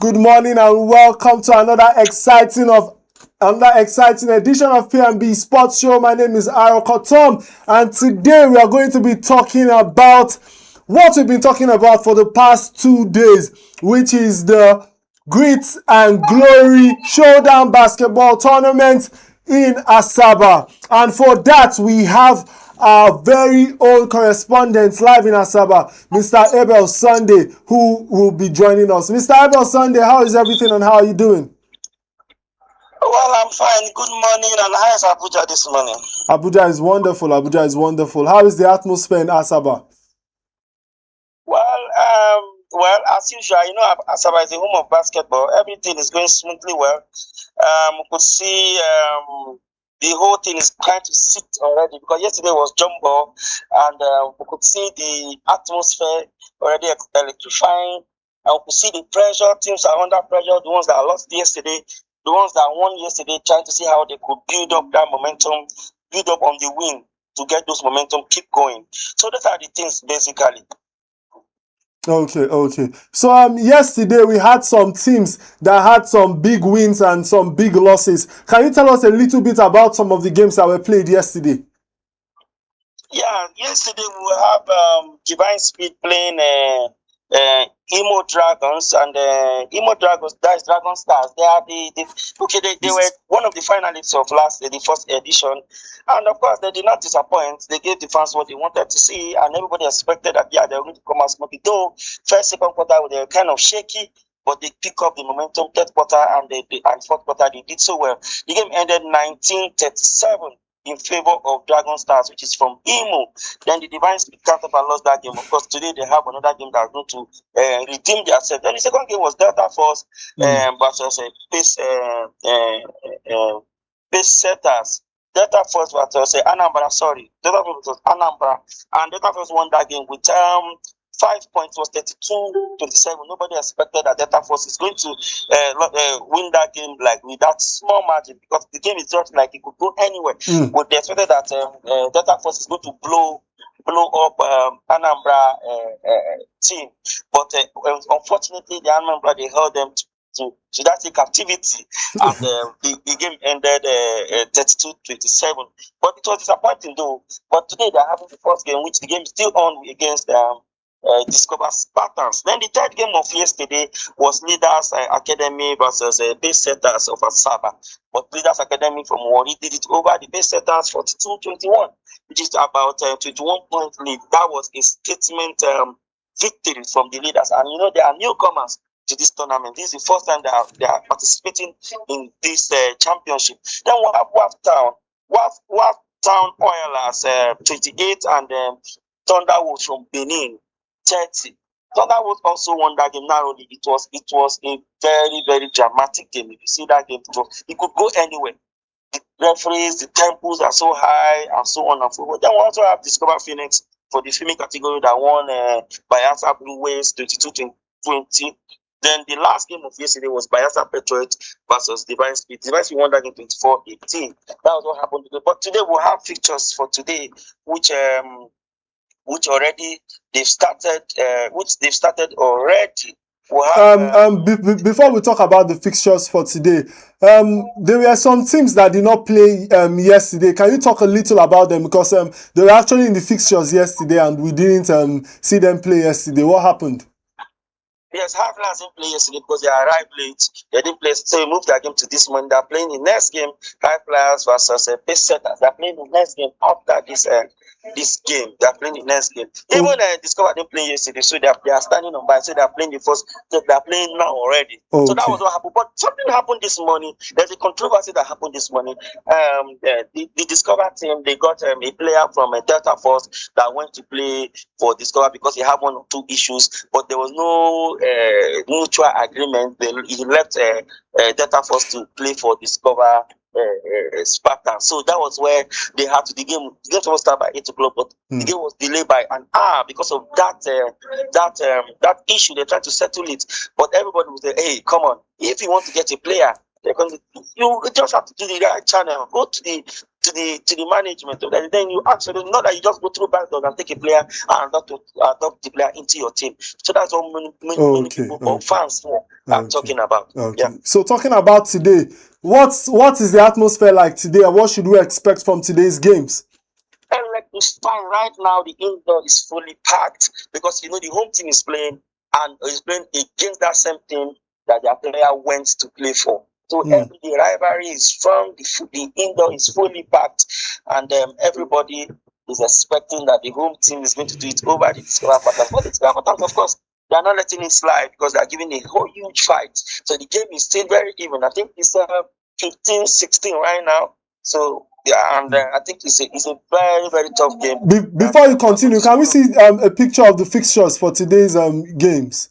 Good morning and welcome to another exciting edition of P&B Sports Show. My name is Aroko Tom, and today we are going to be talking about what we've been talking about for the past 2 days, which is the Grit and Glory Showdown Basketball Tournament in Asaba. And for that, we have our very own correspondent live in Asaba, Mr. Abel Sunday, who will be joining us. Mr. Abel Sunday, how is everything and how are you doing? Well, I'm fine. Good morning. And how is Abuja this morning? Abuja is wonderful. Abuja is wonderful. How is the atmosphere in Asaba? Well, as usual, Asaba is the home of basketball. Everything is going smoothly well. We could see the whole thing is trying to sit already because yesterday was jumbo, and we could see the atmosphere already electrifying, and we could see the pressure. Teams are under pressure. The ones that lost yesterday, the ones that won yesterday, trying to see how they could build up that momentum, build up on the win to get those momentum, keep going. So those are the things basically. Okay. So yesterday we had some teams that had some big wins and some big losses. Can you tell us a little bit about some of the games that were played yesterday? Yeah, yesterday we will have Divine Speed playing Imo Dragons, and Imo Dragons, that is Dragon Stars. They are they were one of the finalists of the first edition, and of course they did not disappoint. They gave the fans what they wanted to see, and everybody expected that they were going to come out smoky. Though second quarter they were kind of shaky, but they pick up the momentum. Third quarter and fourth quarter they did so well. The game ended 19-37. In favor of Dragon Stars, which is from Imo. Then the Divine Speed counterpart lost that game. Of course, today they have another game that is going to redeem themselves. Then the second game was Delta Force versus Pace Setters. Delta Force versus Anambra. Sorry, Delta Force versus Anambra, and Delta Force won that game with 5 points, was 32-27. Nobody expected that Delta Force is going to win that game like with that small margin, because the game is just like it could go anywhere. But they expected that Delta Force is going to blow up Anambra team, but unfortunately the Anambra, they held them to that captivity, and the game ended 32-27. But it was disappointing though. But today they're having the first game, which the game is still on against Discover Spartans. Then the third game of yesterday was Leaders Academy versus Pace Setters of Asaba. But Leaders Academy from Warri did it over the Pace Setters 42-21, which is about 21-point lead. That was a statement victory from the Leaders. And they are newcomers to this tournament. This is the first time they are participating in this championship. Then we have Waf Town Oilers 28 and Thunderwolves from Benin 30. Thunderwolves also won that game narrowly. It was a very, very dramatic game. If you see that game, it could go anywhere. The referees, the tempos are so high, and so on and so forth. Then we also have Discover Phoenix for the female category that won Bayelsa Blue Waves 22-20. Then the last game of yesterday was Bayelsa Patriot versus Divine Speed. Divine Speed won that game 24-18. That was what happened today. But today we'll have fixtures for today, which already they've started. Already. Before we talk about the fixtures for today, there were some teams that did not play yesterday. Can you talk a little about them, because they were actually in the fixtures yesterday and we didn't see them play yesterday? What happened? Yes, High Flyers didn't play yesterday because they arrived late. They didn't play, so we moved their game to this morning. They're playing the next game, High Flyers versus Pace Setters. They're playing the next game after this game. They're playing the next game. Even Discover didn't play yesterday, so they are standing on by. So they are playing the first. So they are playing now already. Okay. So that was what happened. But something happened this morning. There's a controversy that happened this morning. The Discover team, they got a player from Delta Force that went to play for Discover because he had 1 or 2 issues, but there was no mutual agreement. He left Delta Force to play for Discover Spartans. So that was where they had to. The game was supposed to start by 8 o'clock, but the game was delayed by an hour because of that issue. They tried to settle it, but everybody was like, "Hey, come on! If you want to get a player, you just have to do the right channel. Go to the management. Then you ask for them, not that you just go through back door and take a player and not to adopt the player into your team. So that's what many people or fans are talking about. Okay. Yeah. So talking about today, what is the atmosphere like today, and what should we expect from today's games? Right now, the indoor is fully packed because the home team is playing and is playing against that same team that their player went to play for. So the rivalry is strong. The indoor is fully packed, and everybody is expecting that the home team is going to do it over the Discover Patterns. But the Discover Patterns, of course, they are not letting it slide because they are giving a whole huge fight. So the game is still very even. I think it's 15-16 right now. So yeah, and I think it's a very, very tough game. Before you continue, can we see a picture of the fixtures for today's games?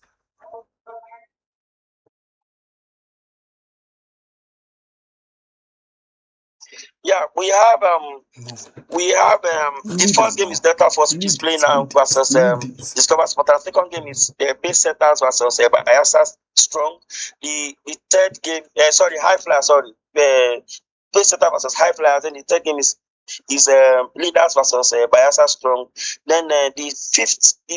Yeah, we have the first game is Delta Force, which is playing now versus Discover Sport. The second game is Base Setters versus Bayelsa Strong. The third game, High Flyer, Base Setters versus High Flyers. Then the third game is Leaders versus Bayelsa Strong. Then the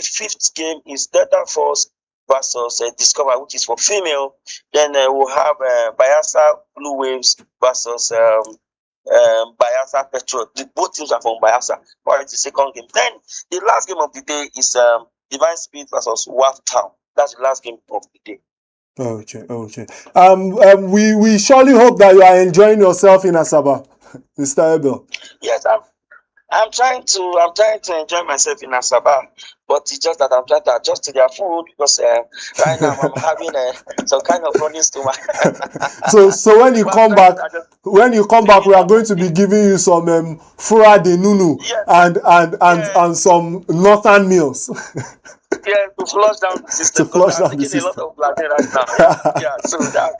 fifth game is Delta Force versus Discover, which is for female. Then we'll have Bayelsa Blue Waves versus Bayelsa Petrol. Both teams are from Bayelsa. Right, the second game. Then the last game of the day is Divine Speed versus WAF Town. That's the last game of the day. Okay. We surely hope that you are enjoying yourself in Asaba, Mr. Abel. Yes, I'm trying to enjoy myself in Asaba, but it's just that I'm trying to adjust to their food because right now I'm having some kind of running stomach. So when you come back, we are going to be giving you some fura de nunu and some northern meals. Yeah, to flush down the system. A lot of blood right now. Yeah, so that.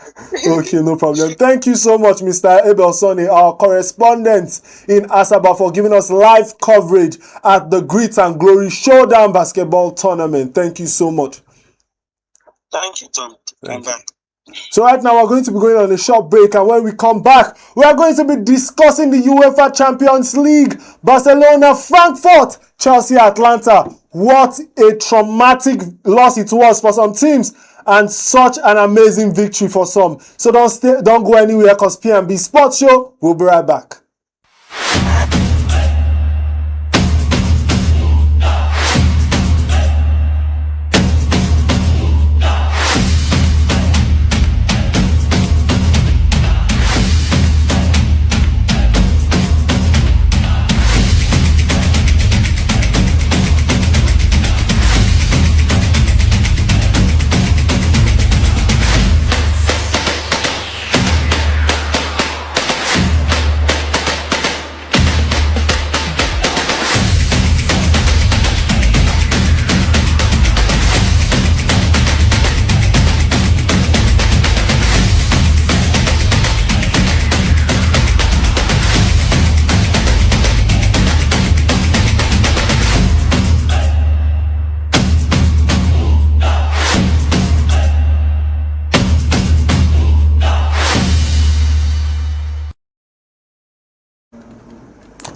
Okay, no problem. Thank you so much, Mr. Abel Sonny, our correspondent in Asaba, for giving us live coverage at the Grit and Glory Showdown Basketball Tournament. Thank you so much. Thank you, Tom. So right now we're going to be going on a short break, and when we come back, we are going to be discussing the Uefa Champions League. Barcelona, Frankfurt, Chelsea, Atlanta. What a traumatic loss it was for some teams, and such an amazing victory for some. So don't go anywhere, because P&B Sports Show will be right back.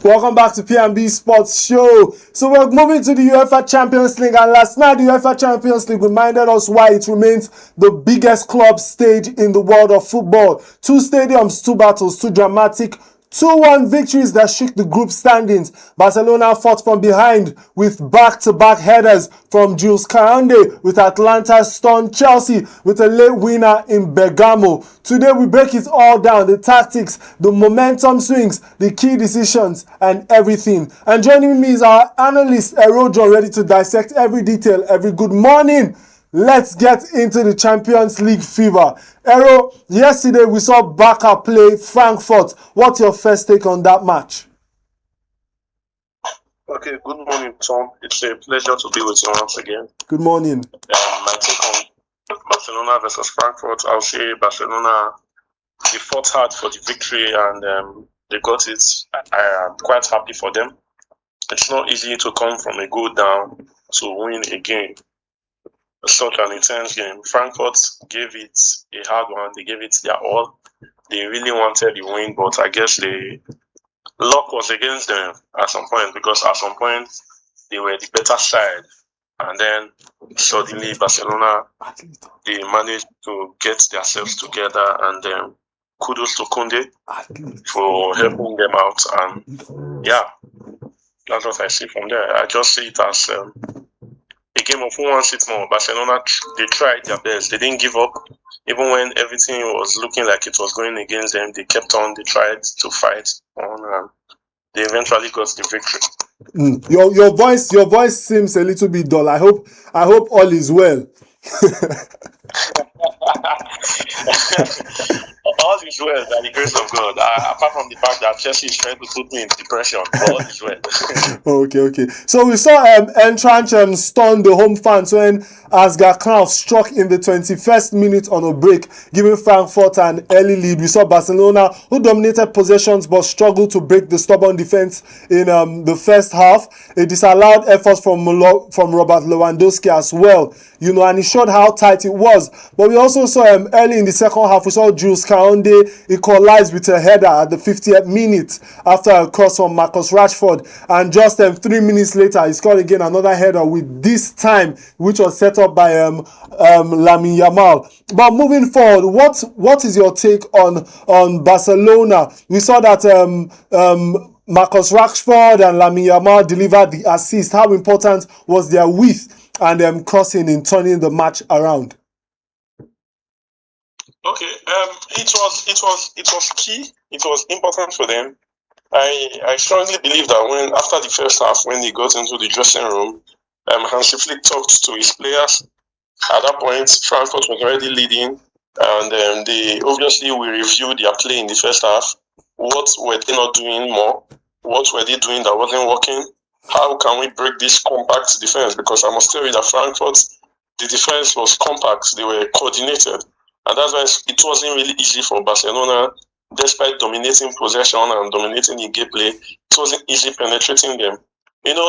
Welcome back to P&B Sports Show. So we're moving to the UEFA Champions League, and last night the UEFA Champions League reminded us why it remains the biggest club stage in the world of football. 2 stadiums, 2 battles, 2 dramatic 2-1 victories that shook the group standings. Barcelona fought from behind with back-to-back headers from Jules Koundé, with Atlanta stunned Chelsea with a late winner in Bergamo. Today we break it all down, the tactics, the momentum swings, the key decisions, and everything. And joining me is our analyst, Erojo, ready to dissect every detail. Good morning. Let's get into the Champions League fever. Ero, yesterday we saw Barca play Frankfurt. What's your first take on that match? Okay, good morning, Tom. It's a pleasure to be with you once again. Good morning. My take on Barcelona versus Frankfurt, I'll say Barcelona, they fought hard for the victory and they got it. I am quite happy for them. It's not easy to come from a goal down to win a game. Such an intense game. Frankfurt gave it a hard one. They gave it their all. They really wanted the win, but I guess they luck was against them at some point, because at some point they were the better side, and then suddenly Barcelona, they managed to get themselves together, and then kudos to Kunde for helping them out. And yeah, that's what I see from there. I just see it as a game of who wants it more. Barcelona, they tried their best. They didn't give up. Even when everything was looking like it was going against them, they kept on. They tried to fight on, and they eventually got the victory. Your voice seems a little bit dull. I hope all is well. All is well, by the grace of God. Apart from the fact that Chelsea is trying to put me in depression, all is well. Okay. So we saw Entrance stun the home fans when Asger Knauf struck in the 21st minute on a break, giving Frankfurt an early lead. We saw Barcelona, who dominated possessions but struggled to break the stubborn defense in the first half. A disallowed effort from Robert Lewandowski as well, and he showed how tight it was. But we also saw early in the second half, we saw Jules Koundé equalized with a header at the 50th minute after a cross from Marcus Rashford, and just 3 minutes later he scored again another header, with this time which was set up by Lamine Yamal. But moving forward, what is your take on Barcelona? We saw that Marcus Rashford and Lamine Yamal delivered the assist. How important was their width and crossing in turning the match around? Okay, it was key. It was important for them. I strongly believe that when after the first half, when they got into the dressing room, Hansi Flick talked to his players. At that point, Frankfurt was already leading, and they obviously we reviewed their play in the first half. What were they not doing more? What were they doing that wasn't working? How can we break this compact defense? Because I must tell you that Frankfurt, the defense was compact. They were coordinated. And that's why it wasn't really easy for Barcelona, despite dominating possession and dominating the gameplay. It wasn't easy penetrating them.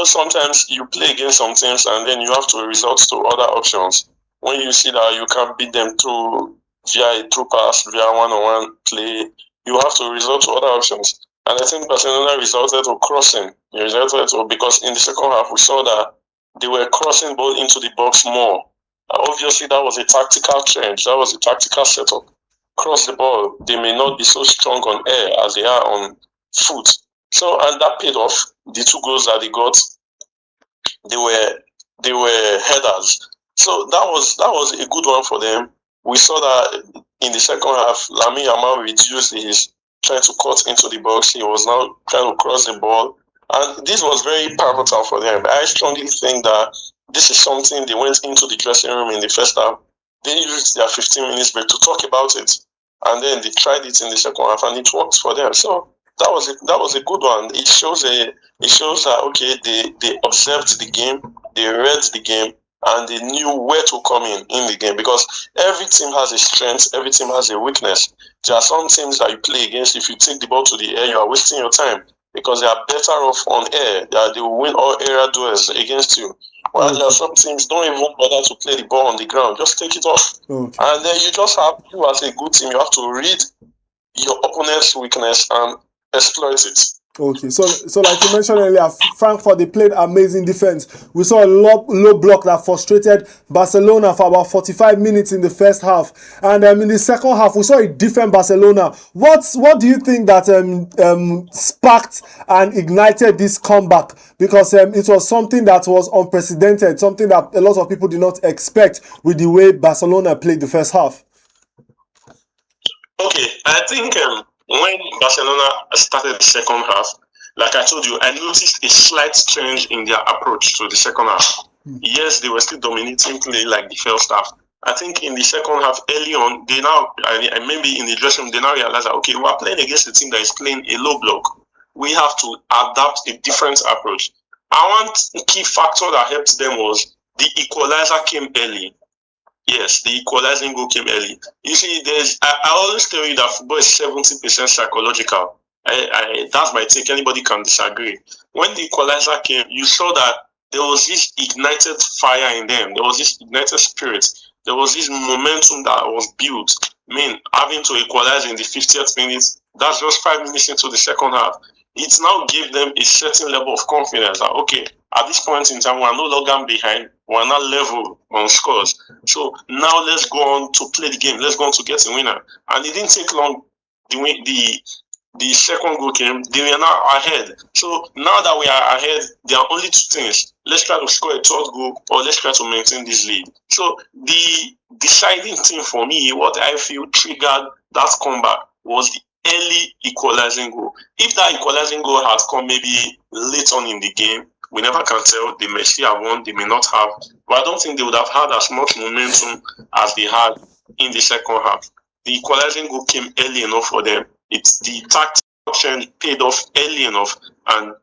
Sometimes you play against some teams and then you have to resort to other options. When you see that you can't beat them via a through pass, via one-on-one play, you have to resort to other options. And I think Barcelona resorted to crossing. Because in the second half, we saw that they were crossing ball into the box more. Obviously, that was a tactical change. That was a tactical setup. Cross the ball. They may not be so strong on air as they are on foot. So, and that paid off. The 2 goals that they got, they were headers. So that was a good one for them. We saw that in the second half, Lamine Yamal reduced his trying to cut into the box. He was now trying to cross the ball. And this was very pivotal for them. I strongly think that this is something they went into the dressing room in the first half. They used their 15 minutes break to talk about it. And then they tried it in the second half and it worked for them. So that was a good one. It shows that okay, they observed the game, they read the game, and they knew where to come in the game, because every team has a strength, every team has a weakness. There are some teams that you play against, if you take the ball to the air, you are wasting your time because they are better off on air. They will win all area duels against you. While there are some teams don't even bother to play the ball on the ground, just take it off. Okay. And then you as a good team, you have to read your opponent's weakness and exploit it. Okay, so like you mentioned earlier, Frankfurt, they played amazing defense. We saw a low block that frustrated Barcelona for about 45 minutes in the first half, and in the second half we saw a different Barcelona. What do you think that sparked and ignited this comeback? Because it was something that was unprecedented, something that a lot of people did not expect with the way Barcelona played the first half. Okay, I think when Barcelona started the second half, like I told you, I noticed a slight change in their approach to the second half. Yes, they were still dominating play like the first half. I think in the second half, early on, they now, maybe in the dressing room, they now realize that, okay, we're playing against a team that is playing a low block. We have to adapt a different approach. And one key factor that helped them was the equalizer came early. Yes, the equalizing goal came early. You see, I always tell you that football is 70% psychological. That's my take. Anybody can disagree. When the equalizer came, you saw that there was this ignited fire in them. There was this ignited spirit. There was this momentum that was built. Having to equalize in the 50th minute, that's just 5 minutes into the second half. it now gave them a certain level of confidence that, okay, at this point in time, we're no longer behind, we're not level on scores. So now let's go on to play the game. Let's go on to get a winner. And it didn't take long. The second goal came, they were now ahead. So now that we are ahead, there are only two things. Let's try to score a third goal, or let's try to maintain this lead. So the deciding thing for me, what I feel triggered that comeback, was the early equalizing goal. If that equalizing goal had come maybe late on in the game, we never can tell. They may still have won, they may not have. But I don't think they would have had as much momentum as they had in the second half. The equalizing goal came early enough for them. It's the tactical change paid off early enough, and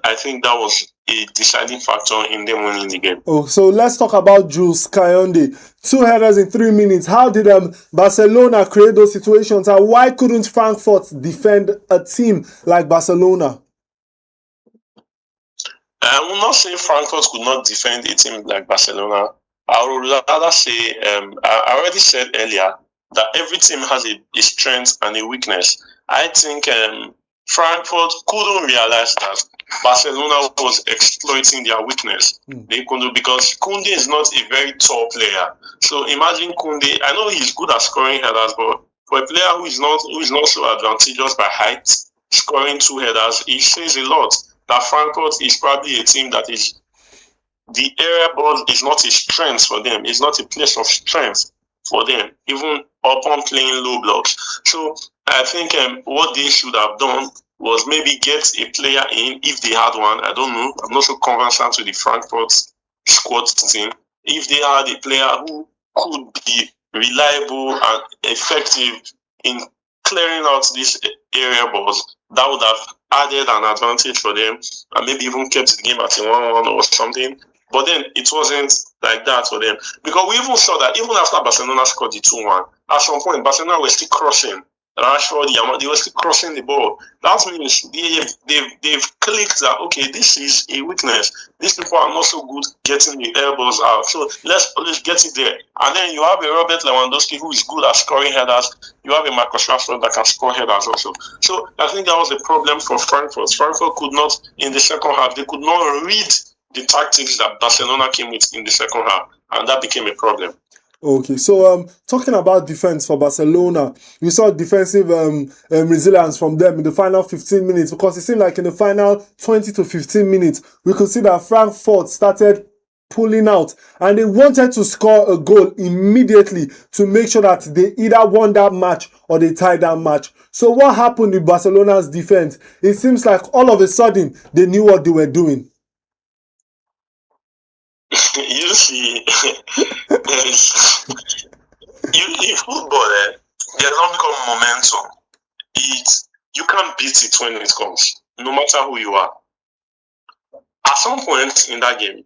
I think that was a deciding factor in them winning the game. Oh, so let's talk about Jules Kounde. 2 headers in 3 minutes. How did Barcelona create those situations, and why couldn't Frankfurt defend a team like Barcelona? I will not say Frankfurt could not defend a team like Barcelona. I would rather say, I already said earlier that every team has a strength and a weakness. I think Frankfurt couldn't realize that Barcelona was exploiting their weakness. They couldn't, because Kounde is not a very tall player. So imagine Kounde. I know he's good at scoring headers, but for a player who is not so advantageous by height, scoring 2 headers, it says a lot that Frankfurt is probably a team that is, the area ball is not a strength for them. It's not a place of strength for them, even upon playing low blocks. So I think what they should have done was maybe get a player in, if they had one. I don't know. I'm not so conversant with the Frankfurt squad team. If they had a player who could be reliable and effective in clearing out these area balls, that would have added an advantage for them and maybe even kept the game at a 1-1 or something. But then it wasn't like that for them, because we even saw that even after Barcelona scored the 2-1, at some point Barcelona were still crossing. Rashford, they were still crossing the ball. That means they've clicked that, okay, this is a weakness. These people are not so good getting the elbows out. So let's get it there. And then you have a Robert Lewandowski who is good at scoring headers. You have a Marcus Rashford that can score headers also. So I think that was the problem for Frankfurt. Frankfurt could not, in the second half, they could not read the tactics that Barcelona came with in the second half, and that became a problem. Okay, so talking about defense for Barcelona, we saw defensive resilience from them in the final 15 minutes, because it seemed like in the final 20 to 15 minutes, we could see that Frankfurt started pulling out, and they wanted to score a goal immediately to make sure that they either won that match or they tied that match. So what happened with Barcelona's defense? It seems like all of a sudden they knew what they were doing. You see, in football, there's not become momentum. You can't beat it when it comes, no matter who you are. At some point in that game,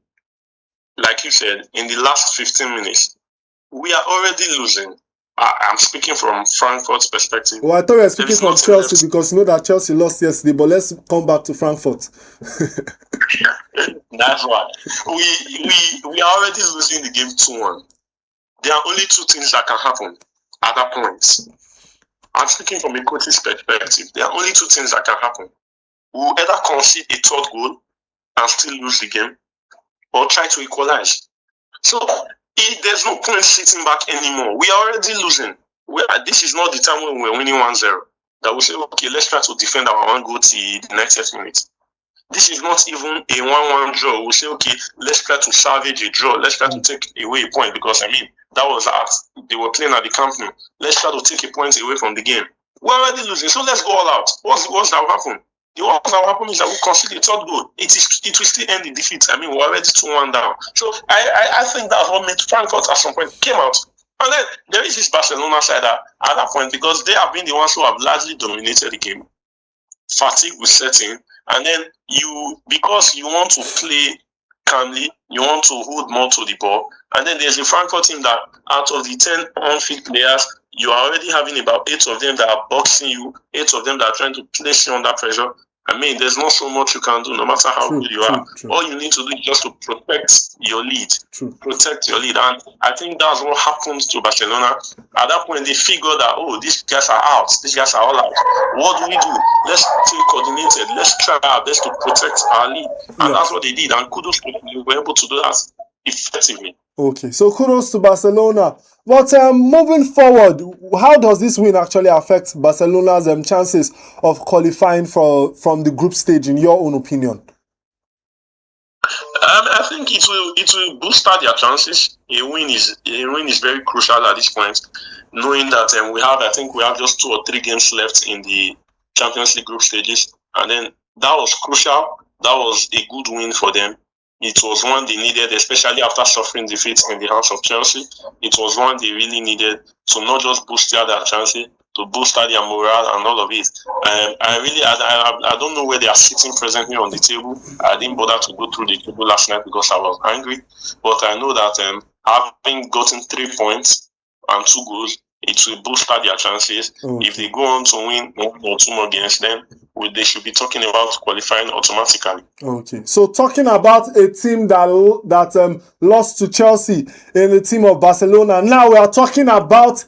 like you said, in the last 15 minutes, we are already losing. I'm speaking from Frankfurt's perspective. Well, I thought you were speaking from Chelsea, because you know that Chelsea lost yesterday, but let's come back to Frankfurt. That's why. We are already losing the game 2-1. There are only 2 things that can happen at that point. I'm speaking from a coach's perspective. There are only 2 things that can happen. We'll either concede a 3rd goal and still lose the game, or try to equalize. So there's no point sitting back anymore. We are already losing. This is not the time when we're winning 1-0 that we say, okay, let's try to defend our 1 goal till the 90th minute. This is not even a 1-1 draw. We'll say, okay, let's try to salvage a draw. Let's try to take away a point, because that was they were playing at the Camp Nou. Let's try to take a point away from the game. We're already losing, so let's go all out. What's that will happen? What that will happen is that we'll concede a 3rd goal. It will still end in defeat. We're already 2-1 down. So I think that's what made Frankfurt at some point came out. And then there is this Barcelona side at that point, because they have been the ones who have largely dominated the game. Fatigue will set in, and then because you want to play calmly, you want to hold more to the ball, and then there's a Frankfurt team that out of the 10 on-field players, you are already having about 8 of them that are boxing you, 8 of them that are trying to place you under pressure, I mean, there's not so much you can do, no matter how True, good you true, are. true. All you need to do is just to protect your lead. True. Protect your lead. And I think that's what happens to Barcelona. At that point, they figure that, oh, these guys are out. These guys are all out. What do we do? Let's stay coordinated. Let's try our best to protect our lead. And that's what they did. And kudos to them. They were able to do that effectively. Okay, so kudos to Barcelona. But moving forward, how does this win actually affect Barcelona's chances of qualifying from the group stage, in your own opinion? I think it will boost their chances. A win is very crucial at this point, knowing that we have just 2 or 3 games left in the Champions League group stages, and then that was crucial. That was a good win for them. It was one they needed, especially after suffering defeat in the hands of Chelsea. It was one they really needed to not just boost their chances, to boost their morale and all of it. I don't know where they are sitting presently on the table. I didn't bother to go through the table last night because I was angry. But I know that having gotten 3 points and 2 goals, it will boost their chances. Okay. If they go on to win 1 or 2 more games, then they should be talking about qualifying automatically. Okay, so talking about a team that lost to Chelsea in the team of Barcelona, now we are talking about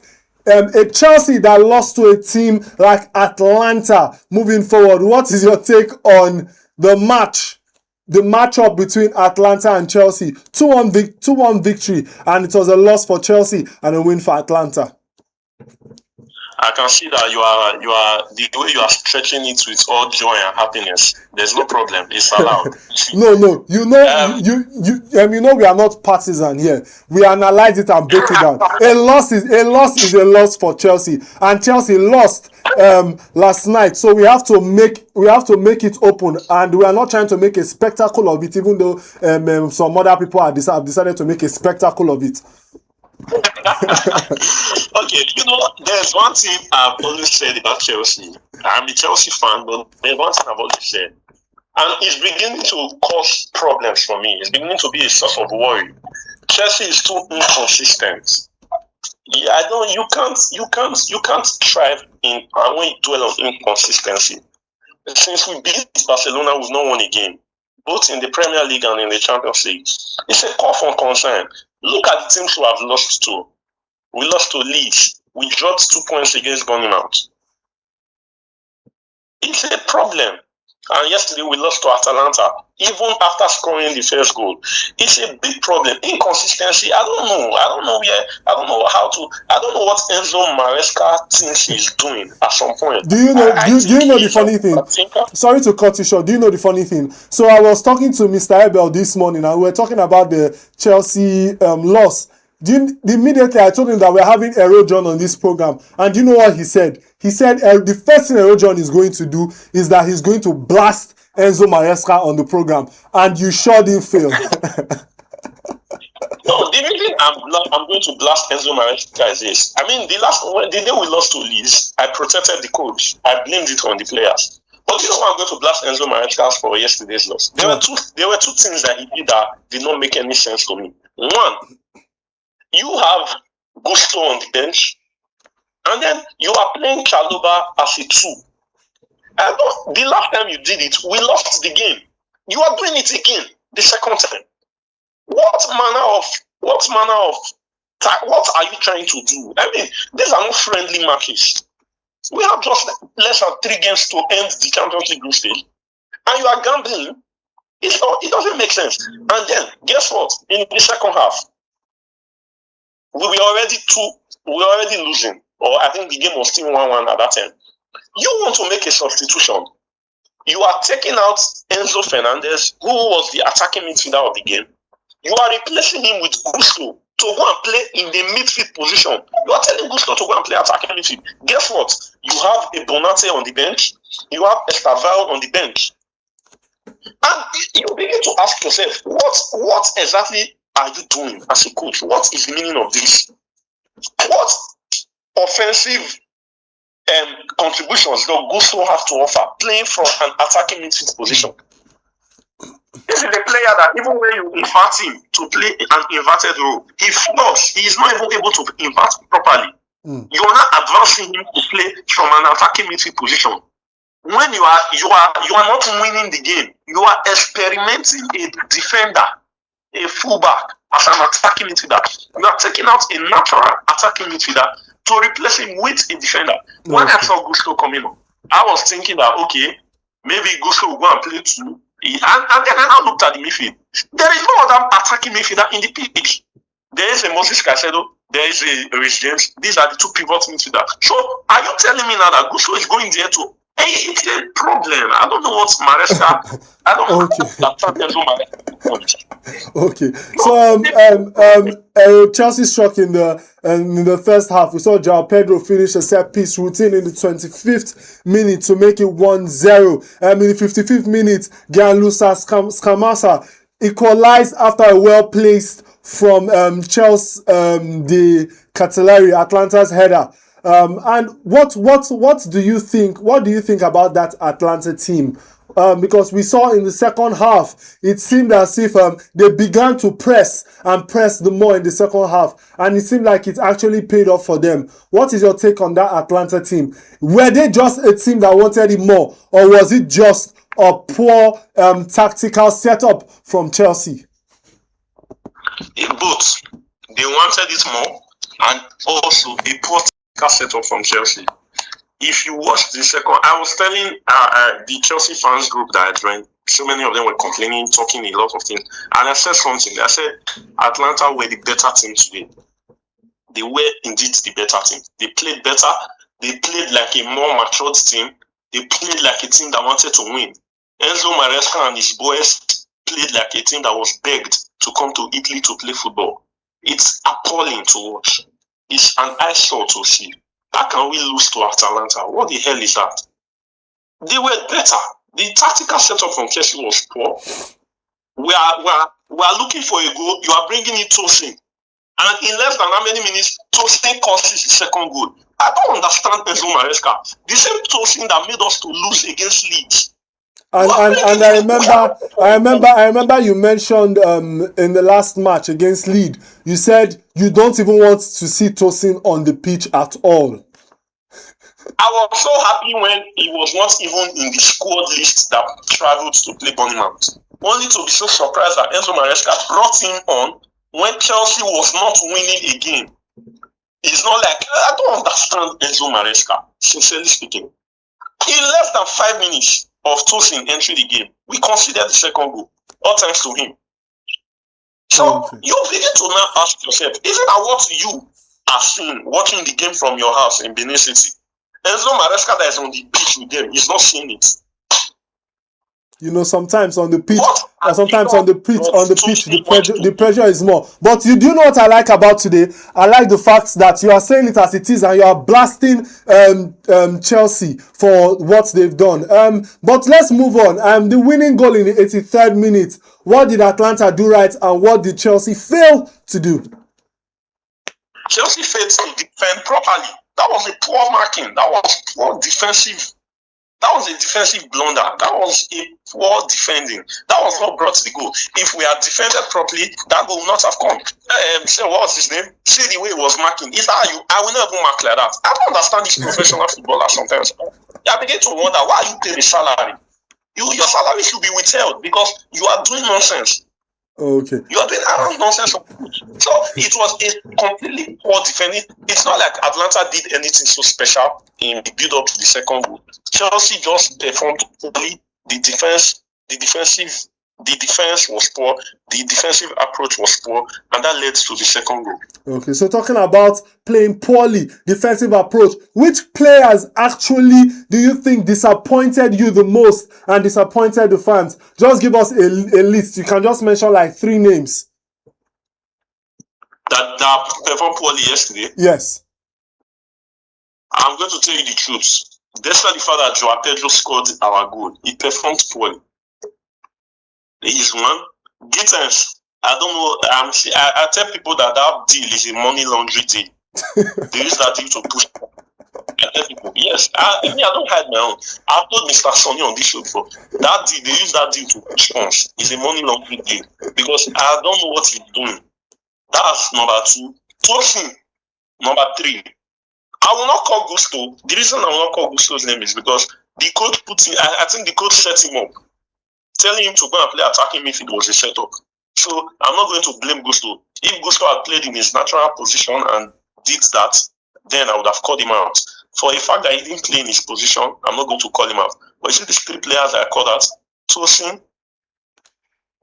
a Chelsea that lost to a team like Atlanta. Moving forward, what is your take on the matchup between Atlanta and Chelsea? 2-1 victory, and it was a loss for Chelsea and a win for Atlanta. I can see that you are the way you are stretching it with all joy and happiness. There's no problem. It's allowed. No. You know we are not partisan here. We analyze it and break it down. A loss is a loss for Chelsea, and Chelsea lost last night. So we have to make it open, and we are not trying to make a spectacle of it, even though some other people have decided to make a spectacle of it. Okay, there's one thing I've always said about Chelsea. I'm a Chelsea fan, but there's one thing I've always said, and it's beginning to cause problems for me. It's beginning to be a source of worry. Chelsea is too inconsistent. Yeah, you can't thrive in when you dwell on inconsistency. Since we beat Barcelona, we've not won a game, both in the Premier League and in the Champions League. It's a call for concern. Look at the teams who have lost to. We lost to Leeds. We dropped 2 points against Bournemouth. It's a problem. And yesterday we lost to Atalanta, even after scoring the first goal. It's a big problem. Inconsistency. I don't know what Enzo Maresca thinks he's doing at some point. Do you know the funny thing? Sorry to cut you short. Do you know the funny thing? So I was talking to Mr. Ebel this morning, and we were talking about the Chelsea loss. Immediately I told him that we're having Ero John on this program, and do you know what he said? He said the first thing Ero John is going to do is that he's going to blast Enzo Maresca on the program, and you sure didn't fail. No, the reason I'm going to blast Enzo Maresca is this. I mean, the day we lost to Leeds, I protected the coach. I blamed it on the players. But you know what I'm going to blast Enzo Maresca for yesterday's loss? There were two things that he did that did not make any sense to me. One, you have Gusto on the bench, and then you are playing Chalobah as a 2. The last time you did it, we lost the game. You are doing it again the second time. What are you trying to do? I mean, these are not friendly matches. We have just less than 3 games to end the Champions League group stage, and you are gambling. It doesn't make sense. And then, guess what? In the second half, we were already losing, or I think the game was still 1-1 at that time. You want to make a substitution. You are taking out Enzo Fernandez, who was the attacking midfielder of the game. You are replacing him with Gusto to go and play in the midfield position. You are telling Gusto to go and play attacking midfield. Guess what? You have a Bonate on the bench. You have Estaval on the bench. And you begin to ask yourself, what exactly are you doing as a coach? What is the meaning of this? What offensive contributions does Gusto have to offer playing from an attacking midfield position? This is a player that even when you invert him to play an inverted role, he flops. He is not even able to invert properly. You are not advancing him to play from an attacking midfield position. when you are not winning the game, you are experimenting a defender, a fullback as an attacking midfielder. You are taking out a natural attacking midfielder to replace him with a defender. When I saw Gusto coming on, I was thinking that okay, maybe Gusto will go and play two. And then I now looked at the midfield. There is no other attacking midfielder in the pitch. There is a Moses Caicedo, there is a Rich James. These are the two pivot midfielders. So are you telling me now that Gusto is going there to? Hey, it's a problem. I don't know what's Maresca. I don't know. Okay. So Chelsea struck in the first half. We saw João Pedro finish a set piece routine in the 25th minute to make it 1-0. In the 55th minute, Gianluca Scamacca equalized after a well-placed from Chelsea the Catellari, Atlanta's header. And what do you think? What do you think about that Atlanta team? Because we saw in the second half, it seemed as if they began to press the more in the second half, and it seemed like it actually paid off for them. What is your take on that Atlanta team? Were they just a team that wanted it more, or was it just a poor tactical setup from Chelsea? Both. They wanted it more, and also a poor setup from Chelsea. If you watch the second, I was telling the Chelsea fans group that I joined, so many of them were complaining, talking a lot of things, and I said something. I said Atlanta were the better team today. They were indeed the better team. They played better. They played like a more matured team. They played like a team that wanted to win. Enzo Maresca and his boys played like a team that was begged to come to Italy to play football. It's appalling to watch. It's an eyesore to see. How can we lose to Atalanta? What the hell is that? They were better. The tactical setup from Chelsea was poor. We are looking for a goal. You are bringing in Tosin. And in less than how many minutes, Tosin causes the second goal. I don't understand Enzo Maresca. The same Tosin that made us to lose against Leeds. And I remember you mentioned in the last match against Leeds, you said you don't even want to see Tosin on the pitch at all. I was so happy when he was not even in the squad list that traveled to play Bournemouth. Only to be so surprised that Enzo Maresca brought him on when Chelsea was not winning again. It's not like, I don't understand Enzo Maresca, sincerely speaking. In less than 5 minutes of Tosin entering the game, we considered the second goal, all thanks to him. So you begin to now ask yourself, isn't that what you are seeing watching the game from your house in Benin City? Enzo Maresca that is on the pitch with them is not seeing it. You know, sometimes on the pitch, the pressure is more. But you do know what I like about today? I like the fact that you are saying it as it is and you are blasting Chelsea for what they've done. But let's move on. The winning goal in the 83rd minute. What did Atlanta do right and what did Chelsea fail to do? Chelsea failed to defend properly. That was a poor marking. That was poor defensive. That was a defensive blunder. That was a poor defending. That was what brought the goal. If we had defended properly, that goal would not have come. So what was his name? See the way he was marking. Is that you? I will never mark like that. I don't understand these professional footballers sometimes. I begin to wonder why you pay the salary. Your salary should be withheld because you are doing nonsense. Okay. You are doing around nonsense. So it was a completely poor defending. It's not like Atlanta did anything so special in the build up to the second goal. Chelsea just performed poorly. The defense was poor. The defensive approach was poor, and that led to the second goal. Okay, so talking about playing poorly, defensive approach, which players actually do you think disappointed you the most and disappointed the fans? Just give us a list. You can just mention like 3 names. That performed poorly yesterday? Yes. I'm going to tell you the truth. Despite the fact that João Pedro scored our goal, he performed poorly. There is one. Gittens, I don't know. I tell people that deal is a money laundry deal. They use that deal to push. I tell people, yes. I don't hide my own. I've told Mr. Sonny on this show before. That deal, they use that deal to push funds. It's a money laundry deal because I don't know what he's doing. That's number 2. Tosin, number 3. I will not call Gusto. The reason I will not call Gusto's name is because The coach put him, I think the coach set him up. Telling him to go and play attacking midfield was a setup. So I'm not going to blame Gusto. If Gusto had played in his natural position and did that, then I would have called him out. For the fact that he didn't play in his position, I'm not going to call him out. But you see these three players that I called out, Tosin,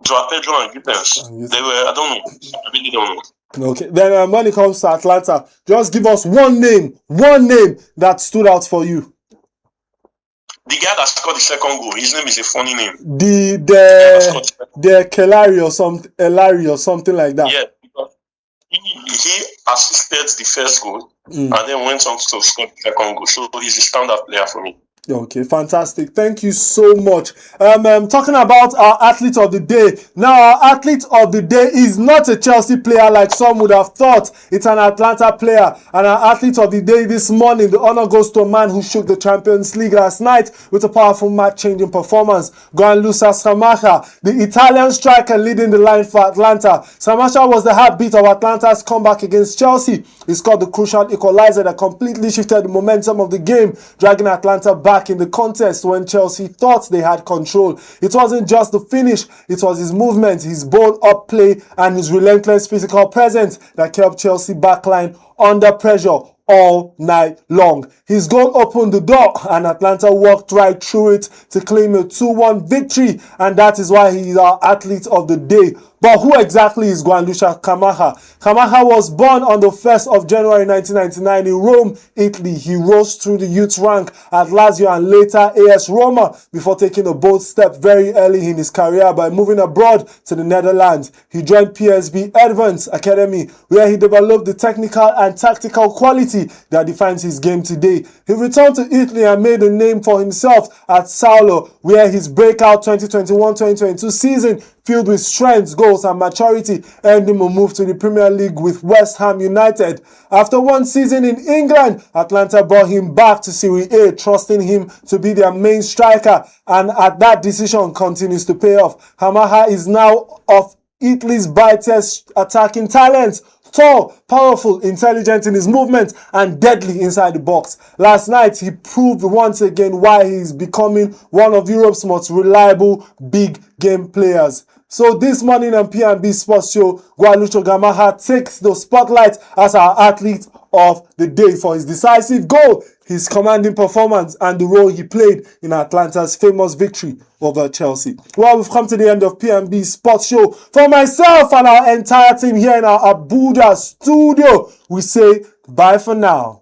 Joao Pedro and Gittens. They were, I don't know. I really don't know. Okay, then when it comes to Atlanta, just give us one name that stood out for you. The guy that scored the second goal, his name is a funny name. The Kelari or something like that. Yeah, because he assisted the first goal and then went on to score the second goal. So he's a standout player for me. Okay, fantastic. Thank you so much. Talking about our athlete of the day. Now, our athlete of the day is not a Chelsea player like some would have thought. It's an Atlanta player. And our athlete of the day this morning, the honor goes to a man who shook the Champions League last night with a powerful match-changing performance. Gianluca Scamacca, the Italian striker leading the line for Atlanta. Scamacca was the heartbeat of Atlanta's comeback against Chelsea. He scored the crucial equalizer that completely shifted the momentum of the game, dragging Atlanta back in the contest when Chelsea thought they had control. It wasn't just the finish, it was his movement, his bold up play and his relentless physical presence that kept Chelsea backline under pressure all night long. His goal opened the door and Atlanta walked right through it to claim a 2-1 victory, and that is why he is our athlete of the day. But who exactly is Gianluca Scamacca? Scamacca was born on the 1st of January 1999 in Rome, Italy. He rose through the youth rank at Lazio and later AS Roma before taking a bold step very early in his career by moving abroad to the Netherlands. He joined PSV Eindhoven's academy where he developed the technical and tactical quality that defines his game today. He returned to Italy and made a name for himself at Saulo, where his breakout 2021-2022 season filled with strength, goals and maturity earned him a move to the Premier League with West Ham United. After one season in England, Atlanta brought him back to Serie A, trusting him to be their main striker, and that decision continues to pay off. Scamacca is now of Italy's brightest attacking talent. Tall, powerful, intelligent in his movement, and deadly inside the box. Last night, he proved once again why he is becoming one of Europe's most reliable big game players. So this morning on P&B Sports Show, Gianluca Scamacca takes the spotlight as our athlete of the day for his decisive goal, his commanding performance, and the role he played in Atlanta's famous victory over Chelsea. Well, we've come to the end of P&B Sports Show. For myself and our entire team here in our Abuja studio, we say bye for now.